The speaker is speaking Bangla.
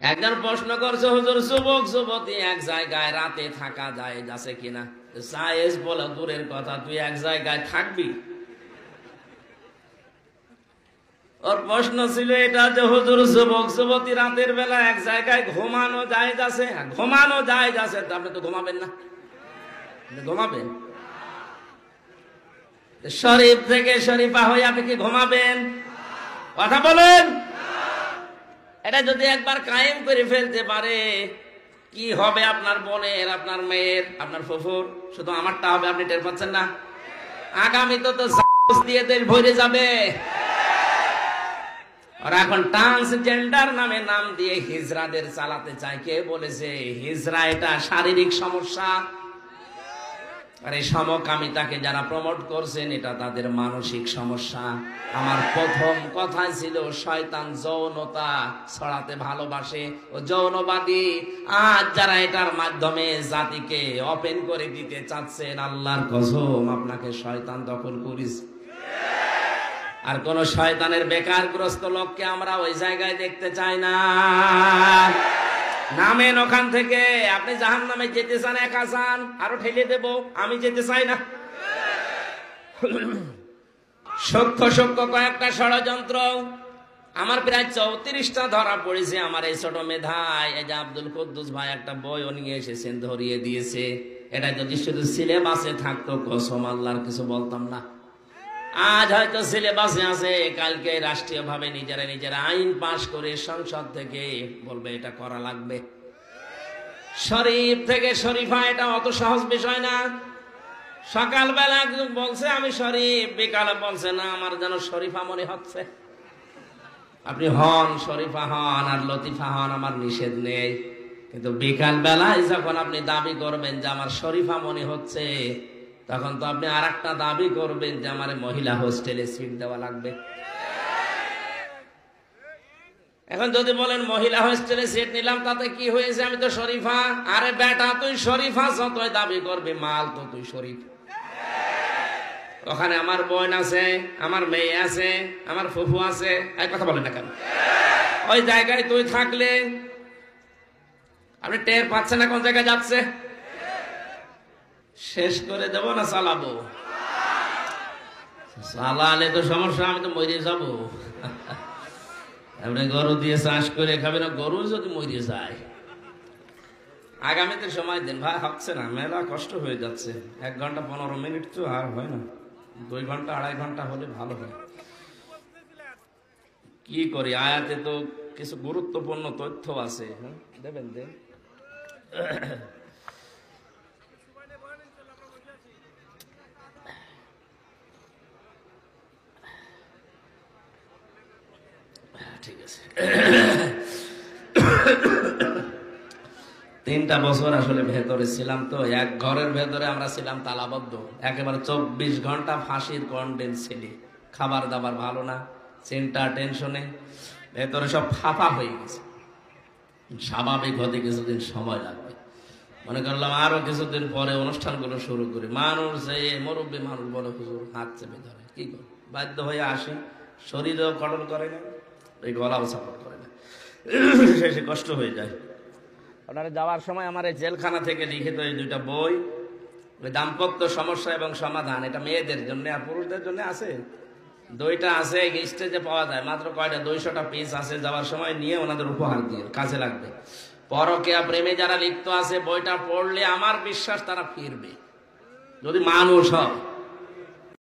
একজন প্রশ্ন করছে, হুজুর যুবক যুবতী এক জায়গায় রাতে থাকা যায় যাচ্ছে কিনা? জায়েজ বলে দূরের কথা, তুই এক জায়গায় থাকবি? ওর প্রশ্ন ছিল এটা যে হুজুর যুবক যুবতী রাতের বেলা এক জায়গায় ঘুমানো যায় যাচ্ছে। ঘুমানো যায় যাচ্ছে, আপনি তো ঘুমাবেন না? ঘুমাবেন? শরীফ থেকে শরীফা হয়ে আপনি কি ঘুমাবেন? কথা বলেন। এটা যদি একবার কায়েম করে ফেলতে পারে, কি হবে আপনার বোনের, আপনার মেয়ের, আপনার ফুফুর? শুধু আমারটা হবে, আপনি টের পাচ্ছেন না? আগামী তো দিয়ে দেশ ভরে যাবে। আর এখন ট্রান্সজেন্ডার নামে নাম দিয়ে হিজড়াদের চালাতে চায়। কে বলেছে হিজড়া এটা শারীরিক সমস্যা? আর এই সমকামিতাকে যারা প্রমোট করছেন এটা তাদের মানসিক সমস্যা। আমার প্রথম কথা ছিল শয়তান যৌনতা ছড়াতে ভালোবাসে ও যৌনবাদী। আজ যারা এটার মাধ্যমে জাতিকে ওপেন করে দিতে চাচ্ছেন, আল্লাহর কসম আপনাকে শয়তান দখল করিস। আর কোন শয়তানের বেকারগ্রস্ত লোককে আমরা ওই জায়গায় দেখতে চাই না। নামেন ওখান থেকে। আপনি জাহান্নামে যেতে চান, একা চান, আরো ঠেলে দেব, আমি যেতে চাই না। সূক্ষ্ম সূক্ষ্ম কয়েকটা ষড়যন্ত্র আমার প্রায় 34টা ধরা পড়েছে আমার এই ছোট মেধায়। এই যে আব্দুল কুদ্দুস ভাই একটা বই নিয়ে এসেছেন, ধরিয়ে দিয়েছে। এটা যদি শুধু সিলেবাসে থাকতো, কসম আল্লাহর কিছু বলতাম না। আজ হয়তো সিলেবাসে আছে, কালকে রাষ্ট্রীয় ভাবে নিজেরা আইন পাশ করে সংসদ থেকে বলবে এটা করা লাগবে। শরীফ থেকে শরীফা এটা অত সহজ বিষয় না। সকালবেলা একজন বলছে আমি শরীফ, বিকালে বলছে না আমার যেন শরীফা মনে হচ্ছে। আপনি হন শরীফা হন আর লতিফা হন, আমার নিষেধ নেই, কিন্তু বিকাল বেলায় যখন আপনি দাবি করবেন যে আমার শরীফা মনে হচ্ছে, তখন তো আপনি আর একটা দাবি করবেন যে আমার মহিলা হোস্টেলে সিট দেওয়া লাগবে। এখন যদি বলেন মহিলা হোস্টেলে সিট নিলাম তাতে কি হয়েছে, আমি তো শরীফা। আরে বেটা, তুই শরীফা যতই দাবি করবি, মাল তো তুই শরীফ। ওখানে আমার বোন আছে, আমার মেয়ে আছে, আমার ফুফু আছে, এই কথা বলেন না কেন? ওই জায়গায় তুই থাকলে আপনি টের পাচ্ছেন না কোন জায়গায় যাচ্ছে? শেষ করে দেব না চালাবো? চালালে তো সমস্যা, আমি তো মরে যাবো। আপনি গরু দিয়ে চাষ করে খাবেন, গরু যদি মরে যায়। আগামীতে সময় দিন ভাই, হচ্ছে না, মেলা কষ্ট হয়ে যাচ্ছে। 1 ঘন্টা 15 মিনিট তো আর হয় না, 2 ঘন্টা 2.5 ঘন্টা হলে ভালো হয়। কি করি, আয়াতে তো কিছু গুরুত্বপূর্ণ তথ্য আছে। হ্যাঁ দেবেন, দেন। ঠিক আছে। 3টা বছর আসলে ভেতরে ছিলাম, তো এক ঘরের ভেতরে আমরা ছিলাম তালাবদ্ধ, একেবারে 24 ঘন্টা ফাঁসির কন্ডেন্স ছিলি। খাবার দাবার ভালো না, চিন্তা টেনশনে ভেতরে সব ফাঁপা হয়ে গেছে। স্বাভাবিক হতে কিছুদিন সময় লাগবে। মনে করলাম আরো কিছুদিন পরে অনুষ্ঠানগুলো শুরু করি। মানুষ যে মুরব্বী মানুষ বলে হুজুর হাত চেপে ধরে, কি কর, বাধ্য হয়ে আসি। শরীরেও কটন করে না, এই গলাও সাপোর্ট করে না, শেষে কষ্ট হয়ে যায়। আপনারা যাওয়ার সময় আমার এই জেলখানা থেকে লিখিত এই 2টা বই, দাম্পত্য সমস্যা এবং সমাধান, এটা মেয়েদের জন্য আর পুরুষদের জন্য আছে। 2টা আছে, স্টেজে পাওয়া যায়, মাত্র কয়টা 200টা পিস আছে। যাওয়ার সময় নিয়ে ওনাদের উপহার দিয়ে, কাজে লাগবে। পরকীয়া প্রেমে যারা লিপ্ত আছে, বইটা পড়লে আমার বিশ্বাস তারা ফিরবে, যদি মানুষ হয়।